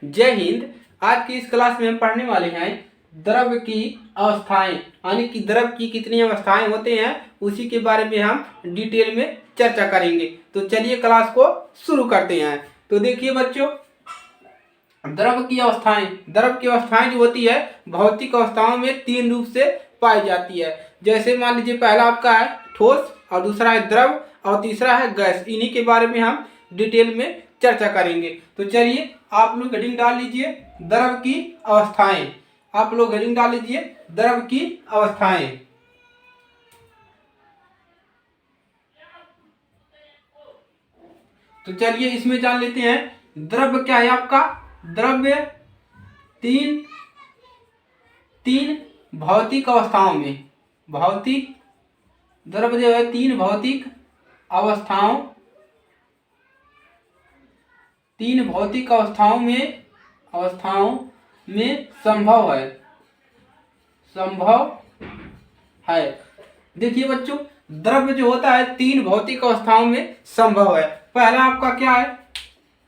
जय हिंद। आज की इस क्लास में हम पढ़ने वाले हैं द्रव की अवस्थाएं, यानी कि द्रव की कितनी अवस्थाएं होते हैं उसी के बारे में हम डिटेल में चर्चा करेंगे। तो चलिए क्लास को शुरू करते हैं। तो देखिए बच्चों, द्रव की अवस्थाएं जो होती है भौतिक अवस्थाओं में तीन रूप से पाई जाती है। जैसे मान लीजिए पहला आपका है ठोस, और दूसरा है द्रव, और तीसरा है गैस। इन्हीं के बारे में हम डिटेल में चर्चा करेंगे। तो चलिए आप लोग हेडिंग डाल लीजिए द्रव की अवस्थाएं। आप लोग हेडिंग डाल लीजिए द्रव की अवस्थाएं। तो चलिए इसमें जान लेते हैं द्रव्य क्या है आपका। द्रव्य तीन भौतिक अवस्थाओं में, द्रव्य जो है तीन भौतिक अवस्थाओं में संभव है। देखिए बच्चों, द्रव्य जो होता है तीन भौतिक अवस्थाओं में संभव है। पहला आपका क्या है?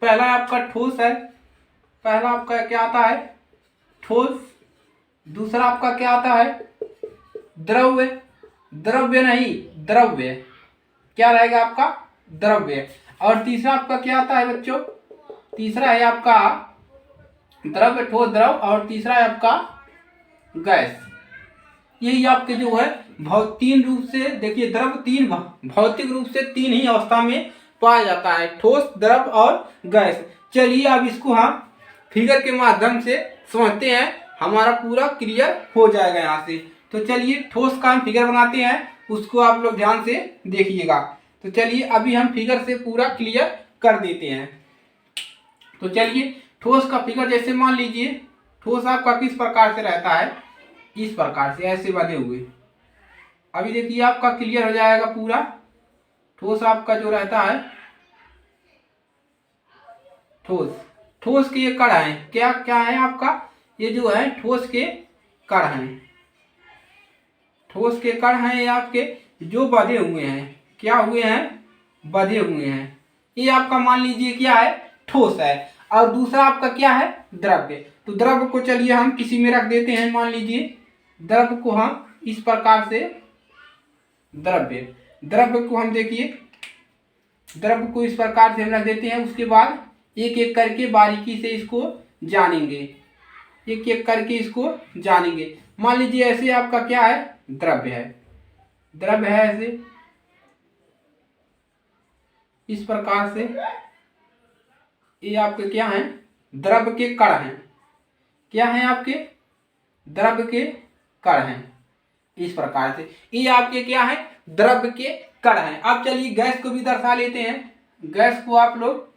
पहला आपका ठोस है। पहला आपका क्या आता है? ठोस। दूसरा आपका क्या आता है? द्रव्य। क्या रहेगा आपका? द्रव्य। और तीसरा आपका क्या आता है बच्चों? तीसरा है आपका द्रव्य, ठोस, द्रव, और तीसरा है आपका गैस। यही आपके जो है तीन रूप से, देखिए द्रव तीन भौतिक रूप से तीन ही अवस्था में पाया जाता है, ठोस, द्रव और गैस। चलिए अब इसको हम फिगर के माध्यम से समझते हैं, हमारा पूरा क्लियर हो जाएगा यहाँ से। तो चलिए ठोस का हम फिगर बनाते हैं, उसको आप लोग ध्यान से देखिएगा। तो चलिए अभी हम फिगर से पूरा क्लियर कर देते हैं। तो चलिए ठोस का फिगर जैसे मान लीजिए ठोस आपका किस प्रकार से रहता है, इस प्रकार से ऐसे बने हुए। अभी देखिए आपका क्लियर हो जाएगा पूरा। ठोस आपका जो रहता है, ठोस के ये कण हैं। क्या क्या है आपका? ये जो है ठोस के कण हैं। ठोस के कण हैं ये आपके जो बंधे हुए हैं। क्या हुए हैं? बंधे हुए हैं। ये आपका मान लीजिए क्या है? ठोस है। और दूसरा आपका क्या है? द्रव्य। तो द्रव्य को चलिए हम किसी में रख देते हैं। मान लीजिए द्रव्य को हम इस प्रकार से, द्रव्य को हम देखिए, द्रव्य को इस प्रकार से हम रख देते हैं। उसके बाद एक एक करके बारीकी से इसको जानेंगे, एक एक करके इसको जानेंगे। मान लीजिए ऐसे आपका क्या है? द्रव्य है ऐसे, इस प्रकार से। ये आपके क्या हैं? द्रव्य के कण हैं। क्या हैं आपके? द्रव्य के कण हैं, इस प्रकार से। ये आपके क्या है? द्रव्य के कण हैं। अब चलिए गैस को भी दर्शा लेते हैं। गैस को आप लोग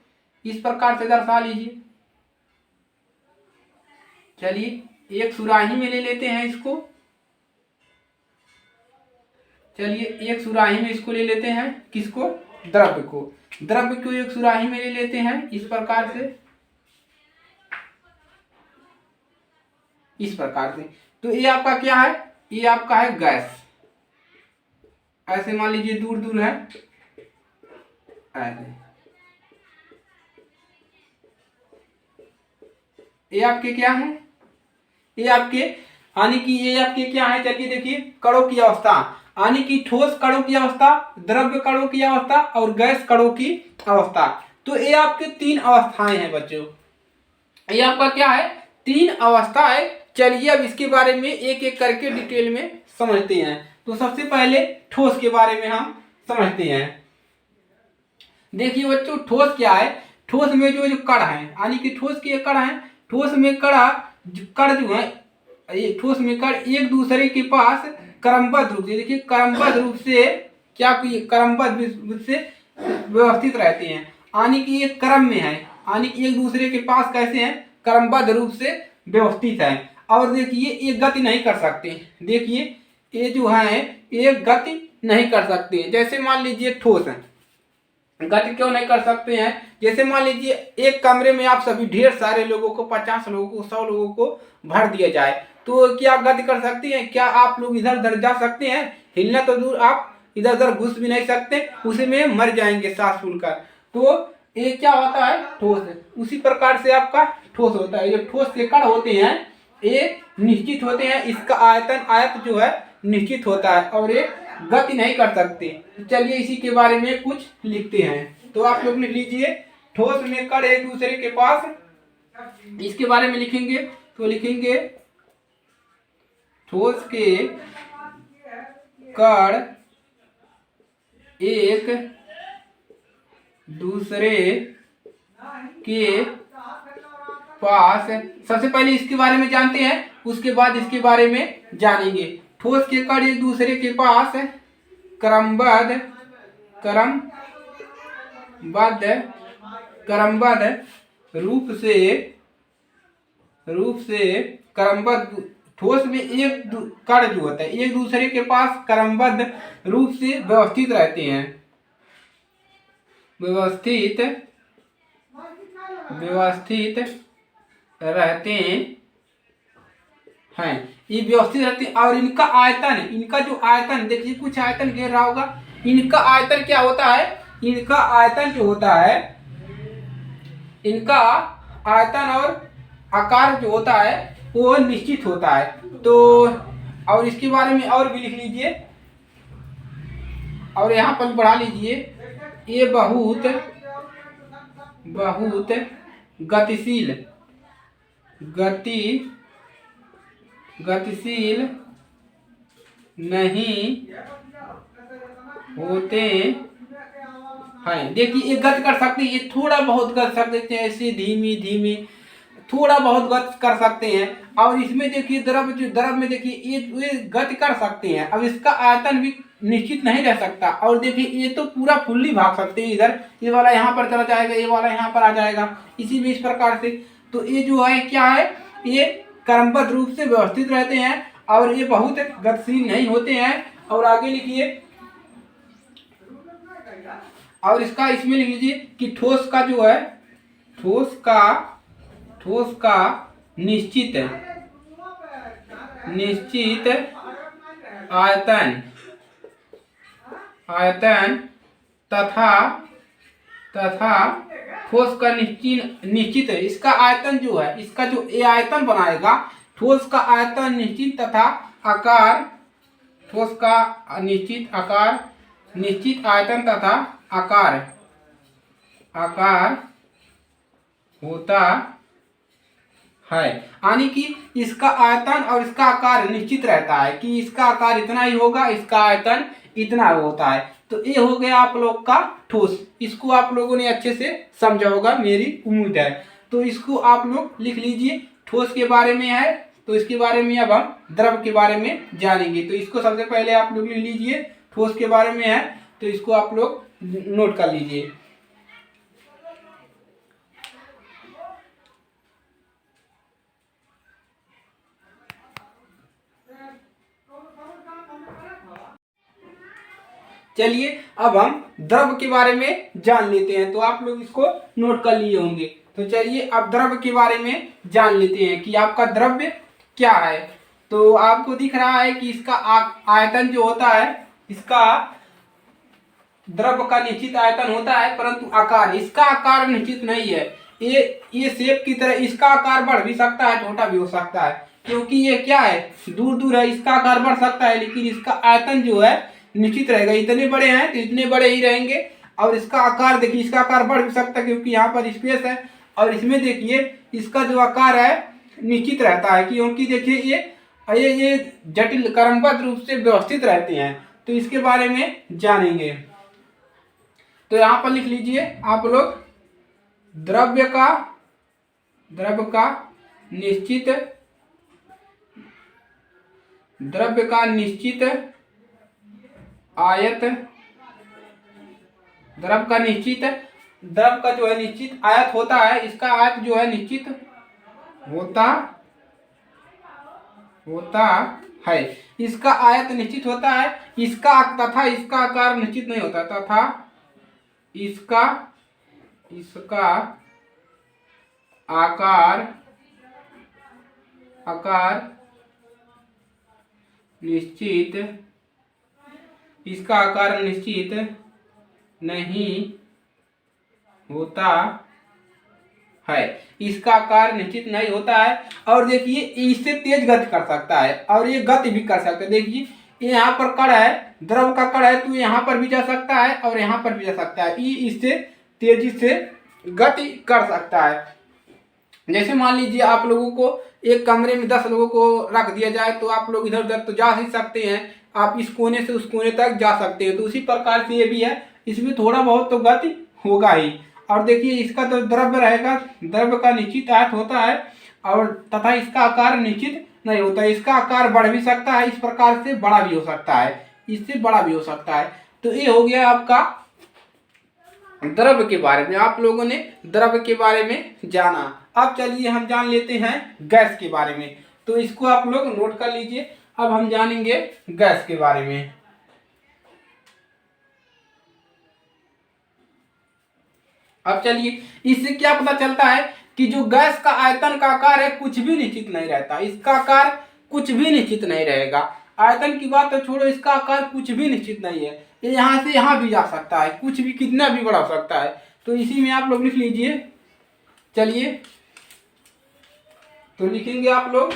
इस प्रकार से दर्शा लीजिए। चलिए एक सुराही में ले लेते हैं इसको। चलिए एक सुराही में इसको ले लेते हैं। किसको? द्रव्य को एक सुराही में ले लेते हैं इस प्रकार से, इस प्रकार से। तो ये आपका क्या है? ये आपका है गैस। ऐसे मान लीजिए दूर दूर है ऐसे। ये आपके क्या है? ये आपके यानी कि ये आपके क्या है? चलिए देखिए कणों की अवस्था, यानी कि ठोस कणों की अवस्था, द्रव्य कणों की अवस्था और गैस कणों की अवस्था। तो ये आपके तीन अवस्थाएं हैं बच्चों। ये आपका क्या है? तीन अवस्था है। चलिए अब इसके बारे में एक एक करके डिटेल में समझते हैं। तो सबसे पहले ठोस के बारे में हम समझते हैं। देखिए बच्चों ठोस क्या है? ठोस में जो कण है, यानी कि ठोस के कण है। ठोस में कण जो है, ये ठोस में कण एक दूसरे के पास क्रमबद्ध रूप से, देखिए क्रमबद्ध रूप से क्या, क्रमबद्ध रूप से व्यवस्थित रहते हैं, यानी कि ये क्रम में है, यानी कि एक दूसरे के पास कैसे हैं? क्रमबद्ध रूप से व्यवस्थित है। और देखिए ये गति नहीं कर सकते। देखिए ये जो है ये गति नहीं कर सकते। जैसे मान लीजिए ठोस है, गति क्यों नहीं कर सकते हैं? जैसे मान लीजिए एक कमरे में आप सभी ढेर सारे लोगों को, 50 लोगों को, 100 लोगों को भर दिया जाए, तो क्या गति कर सकते हैं? क्या आप लोग इधर उधर जा सकते हैं? हिलना तो दूर, आप इधर उधर घुस भी नहीं सकते, उसी में मर जाएंगे सांस फूलकर। तो ये क्या होता है? ठोस है। उसी प्रकार से आपका ठोस होता है। ये ठोस के कण होते हैं ये निश्चित होते हैं, इसका आयतन आयत जो है निश्चित होता है और ये गति नहीं कर सकते। तो चलिए इसी के बारे में कुछ लिखते हैं। तो आप लोग लिख लीजिए, ठोस में कण एक दूसरे के पास, इसके बारे में लिखेंगे तो लिखेंगे ठोस के कण एक दूसरे के पास। सबसे पहले इसके बारे में जानते हैं, उसके बाद इसके बारे में जानेंगे। ठोस के कण एक दूसरे के पास क्रमबद्ध रूप से क्रमबद्ध ठोस में एक कण जो होता है एक दूसरे के पास क्रमबद्ध रूप से व्यवस्थित रहते हैं, व्यवस्थित रहते हैं, ये व्यवस्थित रहते हैं। और इनका आयतन, इनका जो आयतन देखिए, कुछ आयतन घेर रहा होगा, इनका आयतन क्या होता है, इनका आयतन जो होता है, इनका आयतन और आकार जो होता है वो निश्चित होता है। तो और इसके बारे में और भी लिख लीजिए और यहाँ पर बढ़ा लीजिए, ये बहुत गतिशील नहीं होते हैं। देखिए ये गति कर सकते हैं, ये थोड़ा बहुत गति कर सकते हैं, ऐसे धीमी धीमी थोड़ा बहुत गति कर सकते हैं। और इसमें देखिए द्रव में देखिए ये गति कर सकते हैं। अब इसका आयतन भी निश्चित नहीं रह सकता। और देखिए ये तो पूरा फुल्ली भाग सकते हैं, इधर ये वाला यहाँ पर चला जाएगा, ये वाला यहाँ पर आ जाएगा, इसी भी इस प्रकार से। तो ये जो है क्या है, ये क्रमबद्ध रूप से व्यवस्थित रहते हैं और ये बहुत गतिशील नहीं होते हैं। और आगे लिखिए, और इसका इसमें लिख लीजिए कि ठोस का जो है, ठोस का निश्चित आयतन तथा ठोस का निश्चित है, इसका आयतन जो है, इसका जो ये आयतन बनाएगा, ठोस का आयतन निश्चित तथा आकार, ठोस का निश्चित आयतन तथा आकार होता है। यानी कि इसका आयतन और इसका आकार निश्चित रहता है कि इसका आकार इतना ही होगा, इसका आयतन इतना होता है। तो ये हो गया आप लोग का ठोस। इसको आप लोगों ने अच्छे से समझा होगा, मेरी उम्मीद है। तो इसको आप लोग लिख लीजिए, ठोस के बारे में है। तो इसके बारे में अब हम द्रव के बारे में जानेंगे। तो इसको सबसे पहले आप लोग लिख लीजिए, ठोस के बारे में है, तो इसको आप लोग नोट कर लीजिए। चलिए अब हम द्रव के बारे में जान लेते हैं। तो आप लोग इसको नोट कर लिए होंगे। तो चलिए अब द्रव के बारे में जान लेते हैं कि आपका द्रव्य क्या है। तो आपको दिख रहा है कि इसका आयतन जो होता है, इसका द्रव का निश्चित आयतन होता है, परंतु आकार, इसका आकार निश्चित नहीं है। ये शेप की तरह इसका आकार बढ़ भी सकता है, छोटा भी हो सकता है, क्योंकि ये क्या है, दूर दूर है, इसका आकार बढ़ सकता है, लेकिन इसका आयतन जो है निश्चित रहेगा। इतने बड़े हैं तो इतने बड़े ही रहेंगे। और इसका आकार देखिए, इसका आकार बढ़ भी सकता है क्योंकि यहाँ पर स्पेस है। और इसमें देखिए इसका जो आकार है निश्चित रहता है, क्योंकि देखिए ये जटिल क्रमबद्ध रूप से व्यवस्थित रहते हैं। तो इसके बारे में जानेंगे। तो यहाँ पर लिख लीजिए आप लोग, द्रव का निश्चित आयत, द्रव का जो है निश्चित आयत होता है, इसका आयत जो है निश्चित होता है, इसका आयत निश्चित होता है, इसका तथा इसका आकार निश्चित नहीं होता, तथा इसका आकार निश्चित, इसका आकार निश्चित नहीं होता है, इसका आकार निश्चित नहीं होता है। और देखिए इससे तेज गति कर सकता है और ये गति भी कर सकता है। देखिए ये यहाँ पर कण है, द्रव का कण है, तो यहाँ पर भी जा सकता है और यहाँ पर भी जा सकता है। ये इससे तेजी से गति कर सकता है। जैसे मान लीजिए आप लोगों को एक कमरे में 10 लोगों को रख दिया जाए तो आप लोग इधर उधर तो जा ही सकते हैं, आप इस कोने से उस कोने तक जा सकते हैं। तो उसी प्रकार से ये भी है, इसमें थोड़ा बहुत तो गति होगा ही। और देखिए इसका तो द्रव्य रहेगा, द्रव्य का निश्चित आयत होता है और तथा इसका आकार निश्चित नहीं होता है। इसका आकार बढ़ भी सकता है, इस प्रकार से बड़ा भी हो सकता है, इससे बड़ा भी हो सकता है। तो ये हो गया आपका द्रव्य के बारे में, आप लोगों ने द्रव्य के बारे में जाना। अब चलिए हम जान लेते हैं गैस के बारे में, तो इसको आप लोग नोट कर लीजिए। अब हम जानेंगे गैस के बारे में। अब चलिए इससे क्या पता चलता है कि जो गैस का आयतन का आकार है कुछ भी निश्चित नहीं रहता, इसका आकार कुछ भी निश्चित नहीं रहेगा। आयतन की बात तो छोड़ो, इसका आकार कुछ भी निश्चित नहीं है, ये यहाँ से यहाँ भी जा सकता है, कुछ भी कितना भी बड़ा हो सकता है। तो इसी में आप लोग लिख लीजिए। चलिए तो लिखेंगे आप लोग,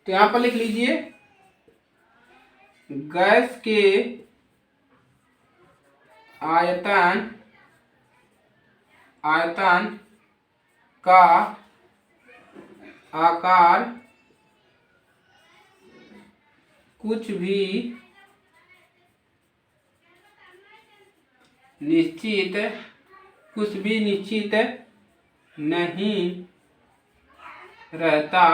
तो यहाँ पर लिख लीजिए गैस के आयतन का आकार कुछ भी निश्चित नहीं रहता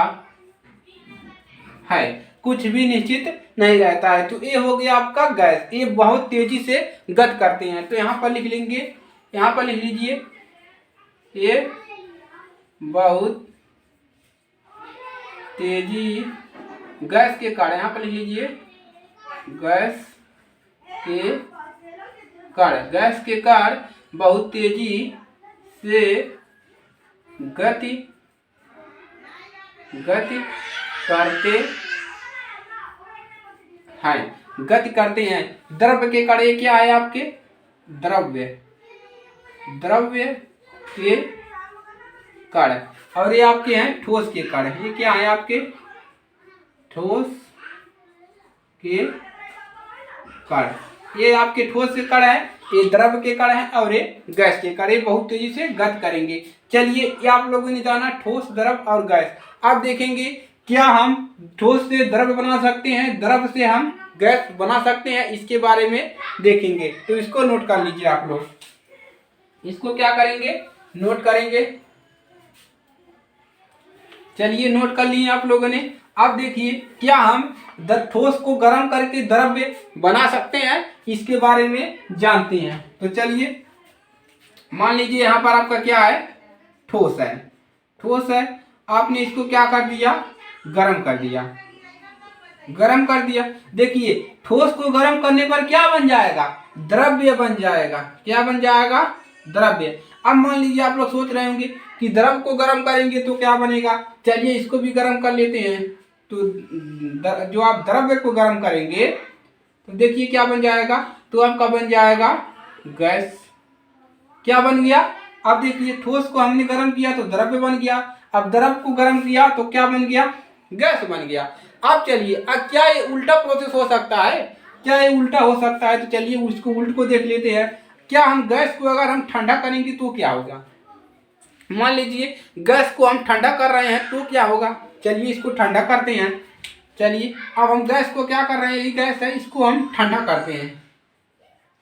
है, कुछ भी निश्चित नहीं रहता है। तो ये हो गया आपका गैस, ये बहुत तेजी से गति करते हैं। तो यहाँ पर लिख लेंगे, यहाँ पर लिख लीजिए ये बहुत तेजी गैस के कण, यहाँ पर लिख लीजिए गैस के कण बहुत तेजी से गति करते हैं। द्रव्य के कण ये क्या है आपके, द्रव्य के कण, और ये आपके हैं ठोस के कण। ये क्या है आपके, ठोस के कण। ये आपके ठोस के कण है, ये द्रव्य के कण है और ये गैस के कण, ये बहुत तेजी से गति करेंगे। चलिए ये आप लोगों ने जाना ठोस, द्रव और गैस। अब देखेंगे क्या हम ठोस से द्रव्य बना सकते हैं, द्रव्य से हम गैस बना सकते हैं, इसके बारे में देखेंगे। तो इसको नोट कर लीजिए आप लोग, इसको क्या करेंगे, नोट करेंगे। चलिए नोट कर लिए आप लोगों ने। अब देखिए क्या हम ठोस को गर्म करके द्रव्य बना सकते हैं, इसके बारे में जानते हैं। तो चलिए मान लीजिए यहाँ पर आपका क्या है, ठोस है, आपने इसको क्या कर दिया, गर्म कर दिया। देखिए ठोस को गर्म करने पर क्या बन जाएगा, द्रव्य बन जाएगा। क्या बन जाएगा, द्रव्य। अब मान लीजिए आप लोग सोच रहे होंगे कि द्रव को गर्म करेंगे तो क्या बनेगा, चलिए इसको भी गर्म कर लेते हैं। तो जो आप द्रव्य को गर्म करेंगे तो देखिए क्या बन जाएगा, तो आपका बन जाएगा गैस। क्या बन गया, अब देखिए ठोस को हमने गर्म किया तो द्रव्य बन गया, अब द्रव को गर्म किया तो क्या बन गया, गैस बन गया। अब चलिए अब क्या ये उल्टा प्रोसेस हो सकता है, क्या ये उल्टा हो सकता है, तो चलिए उसको उल्ट को देख लेते हैं। क्या हम गैस को अगर हम ठंडा करेंगे तो क्या होगा, मान लीजिए गैस को हम ठंडा कर रहे हैं तो क्या होगा, चलिए इसको ठंडा करते हैं। चलिए अब हम गैस को क्या कर रहे हैं, ये गैस है, इसको हम ठंडा करते हैं।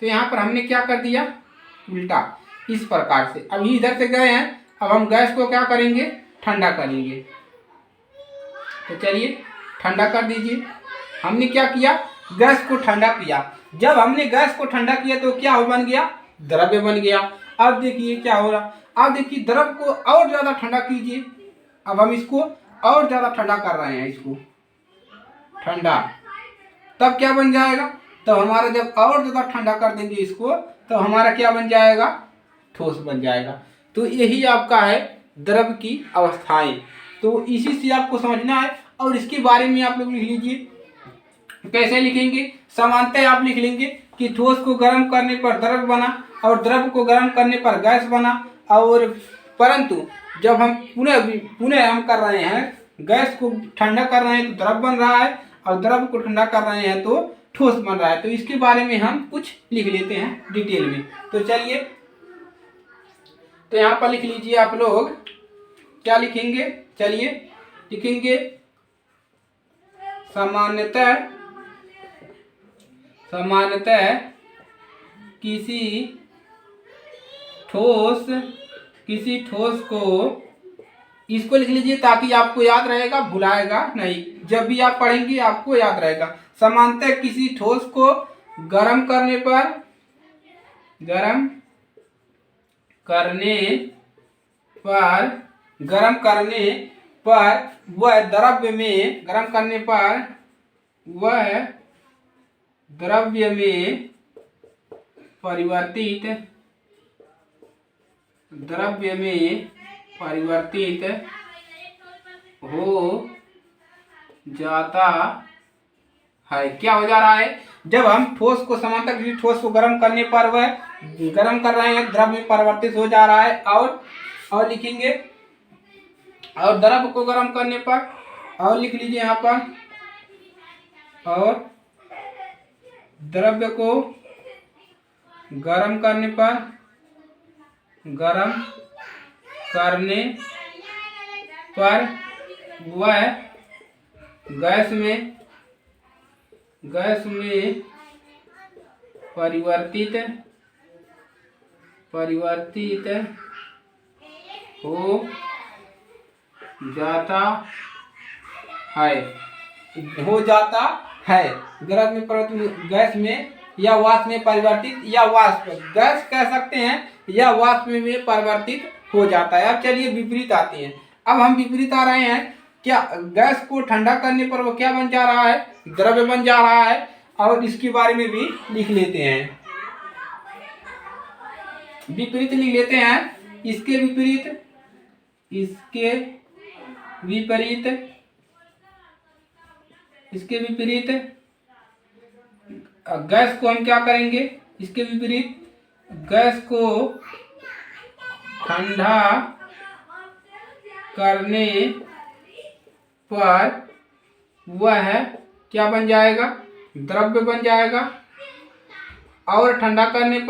तो यहाँ पर हमने क्या कर दिया, उल्टा, इस प्रकार से। अभी इधर से गए हैं, अब हम गैस को क्या करेंगे, ठंडा करेंगे। तो चलिए ठंडा कर दीजिए। हमने क्या किया, गैस को ठंडा किया। जब हमने गैस को ठंडा किया तो क्या बन गया, द्रव्य बन गया। अब देखिए क्या हो रहा, अब देखिए द्रव को और ज्यादा ठंडा कीजिए। अब हम इसको और ज्यादा ठंडा कर रहे हैं, इसको ठंडा, तब क्या बन जाएगा, तो हमारा जब और ज्यादा ठंडा कर देंगे इसको तो हमारा क्या बन जाएगा, ठोस बन जाएगा। तो यही आपका है द्रव की अवस्थाएं। तो इसी से आपको समझना है और इसके बारे में आप लोग लिख लीजिए। कैसे लिखेंगे, समानतः आप लिख लेंगे कि ठोस को गर्म करने पर द्रव बना और द्रव को गर्म करने पर गैस बना। और परंतु जब हम पुनः हम कर रहे हैं, गैस को ठंडा कर रहे हैं तो द्रव बन रहा है और द्रव को ठंडा कर रहे हैं तो ठोस बन रहा है। तो इसके बारे में हम कुछ लिख लेते हैं डिटेल में। तो चलिए, तो यहाँ पर लिख लीजिए आप लोग, क्या लिखेंगे, चलिए लिखेंगे सामान्यतः किसी ठोस को, इसको लिख लीजिए ताकि आपको याद रहेगा, भुलाएगा नहीं, जब भी आप पढ़ेंगे आपको याद रहेगा। सामान्यतः किसी ठोस को गर्म करने पर वह द्रव्य में परिवर्तित हो जाता है। क्या हो जा रहा है, जब हम ठोस को समानांतर किसी ठोस को गर्म करने पर वह गर्म कर रहे हैं, द्रव में परिवर्तित हो जा रहा है। और लिखेंगे, और द्रव को गर्म करने पर, और लिख लीजिए यहाँ पर, और द्रव्य को गर्म करने पर वह गैस में परिवर्तित हो जाता है। द्रव में परिवर्तित, गैस में या वाष्प में परिवर्तित, या वाष्प गैस कह सकते हैं, या वाष्प में परिवर्तित हो जाता है। अब चलिए विपरीत आते हैं। अब हम विपरीत आ रहे हैं, क्या गैस को ठंडा करने पर वो क्या बन जा रहा है, द्रव्य बन जा रहा है। और इसके बारे में भी लिख लेते हैं, विपरीत लिख लेते हैं। इसके विपरीत गैस को हम क्या करेंगे, इसके विपरीत गैस को ठंडा करने पर वह क्या बन जाएगा, द्रव्य बन जाएगा। और ठंडा करने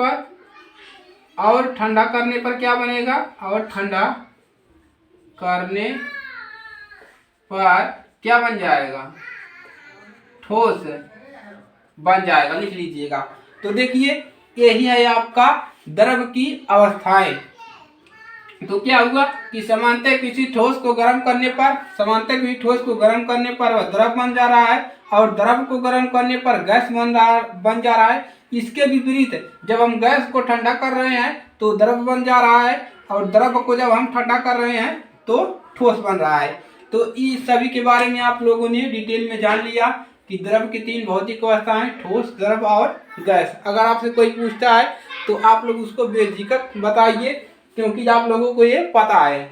पर क्या बनेगा, और ठंडा करने पर क्या बन जाएगा, ठोस बन जाएगा, लिख लीजिएगा। तो देखिए, यही है आपका द्रव की अवस्थाएं। तो क्या हुआ कि समानांतर किसी ठोस को गर्म करने पर वह द्रव बन जा रहा है, और द्रव को गर्म करने पर गैस बन जा रहा है। इसके विपरीत जब हम गैस को ठंडा कर रहे हैं तो द्रव बन जा रहा है, और द्रव को जब हम ठंडा कर रहे हैं तो ठोस बन रहा है। तो इस सभी के बारे में आप लोगों ने डिटेल में जान लिया कि द्रव की 3 भौतिक अवस्थाएं, ठोस, द्रव और गैस। अगर आपसे कोई पूछता है तो आप लोग उसको बेझिझक बताइए, क्योंकि आप लोगों को ये पता है।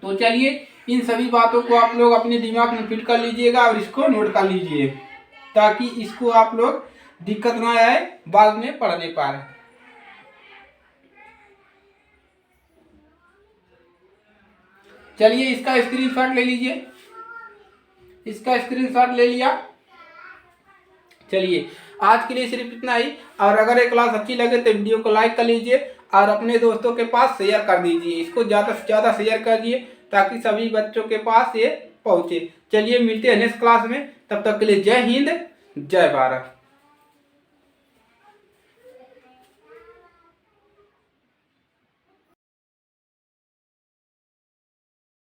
तो चलिए, इन सभी बातों को आप लोग अपने दिमाग में फिट कर लीजिएगा और इसको नोट कर लीजिए, ताकि इसको आप लोग दिक्कत ना आए बाद में पढ़ने पर। चलिए, इसका स्क्रीनशॉट ले लीजिए, इसका स्क्रीनशॉट ले लिया। चलिए, आज के लिए सिर्फ इतना ही। और अगर ये क्लास अच्छी लगे तो वीडियो को लाइक कर लीजिए और अपने दोस्तों के पास शेयर कर दीजिए। इसको ज़्यादा से ज़्यादा शेयर कर दिए ताकि सभी बच्चों के पास ये पहुँचे। चलिए, मिलते हैं नेक्स्ट क्लास में, तब तक के लिए जय हिंद, जय भारत।